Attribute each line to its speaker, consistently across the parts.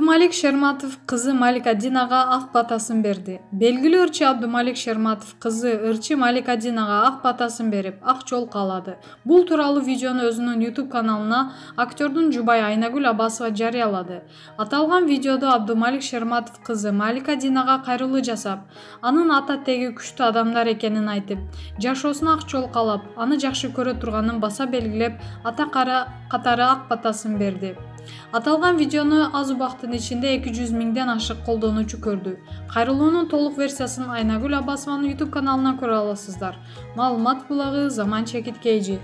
Speaker 1: Абдумалик Шерматов кызы Малика Динага ак батасын берди. Белгилүү ырчы Абдумалик Шерматов кызы ырчы Малика Динага ак батасын берип, ак жол каалады. Бул тууралуу видеону өзүнүн YouTube каналына актердун жубайы Айнагүл Аббасова жарыялады. Аталган видеодо Абдумалик Шерматов кызы Малика Динага кайрылуу жасап, анын ата теги күчтүү адамдар экенин айтып, жашоосуна ак жол каалап, аны жакшы көрө турганын баса белгилеп, ата катары ак батасын берди. Аталган видеону аз убакыттын ичинде 200 миңден ашык колдонуучу көрдү. Кайрылуунун толук версиясын Айнагүл Аббасованын YouTube каналынан көрө аласыздар. Маалымат булагы Заман Чекиткейжи.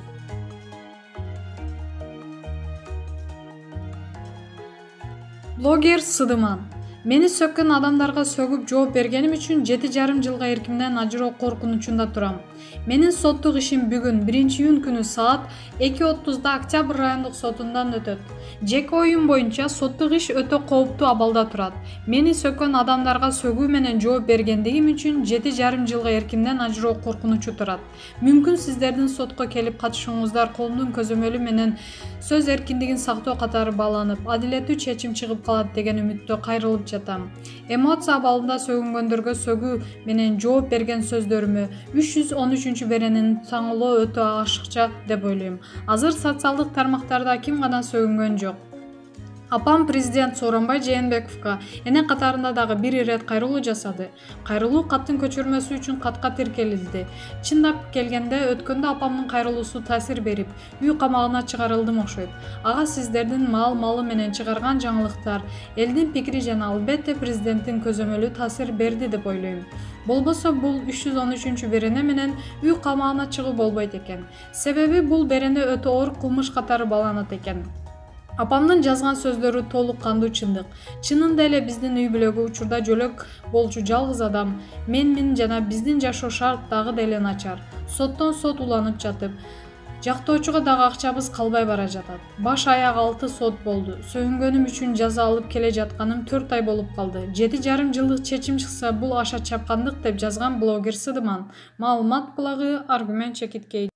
Speaker 1: Блогер Сыдыман. Мени сөккөн адамдарга сөгүп жооп бергеним үчүн 7,5 жылга эркимден ажыроо коркунучунда турам. Менин соттук ишим бүгүн 1-июнь күнү саат 2:30 Октябрь райондук сотундан өтөт. Жеке оюм боюнча соттук иш өтө кооптуу абалда турат. Мени сөккөн адамдарга сөгүү менен жооп бергендигим үчүн 7,5 жылга эркимден ажыроо коркунучу турат. Мүмкүн сиздердин сотко келип катышууңуздар коомдун көзөмөлү менен сөз эркиндигин сактоо катары бааланып, адилеттүү чечим чыгып калат деген үмүттө кайрылып жатам. Эмоция абалында сөгүнгөндөргө сөгүү менен жооп берген сөздөрүмө 313 беренин таңылоо өтө ашыкча деп ойлойм. Азыр социалдык тармактарда ким гана сөгүнгөн жок. Апам президент Сооронбай Жээнбековго эне катарында дагы бир ирет кайрылуу жасады. Кайрылуу каттын көчүрмөсү үчүн катка тиркелилди. Чындап келгенде өткөндө апамдын кайрылуусу таасир берип, үй камагына чыгарылдым окшойт. Ага сиздердин малы менен чыгарган жаңылыктар, элдин пикири жана албетте президенттин көзөмөлү таасир берди деп ойлойм. Болбосо бул 313 берене менен үй камагына чыгуу болбойт экен. Себеби бул берене өтө оор кылмыш катары бааланат экен. Апамдын жазган сөздөрү толук кандуу чындык. Чынында эле биздин үй бүлөгө учурда жөлөк болчу жалгыз адам менмин жана биздин жашоо шарт дагы деле начар. Соттон сот уланып жатып, жактоочуга дагы акчабыз калбай бара жатат. Баш аяк 6 сот болду. Сөгүнгөнүм үчүн жаза алып келе жатканым 4 ай болуп калды. 7,5 жылдык чечим чыкса бул аша чапкандык деп жазган блогер Сыдыман. Маалымат булагы Аргумент Чекиткей.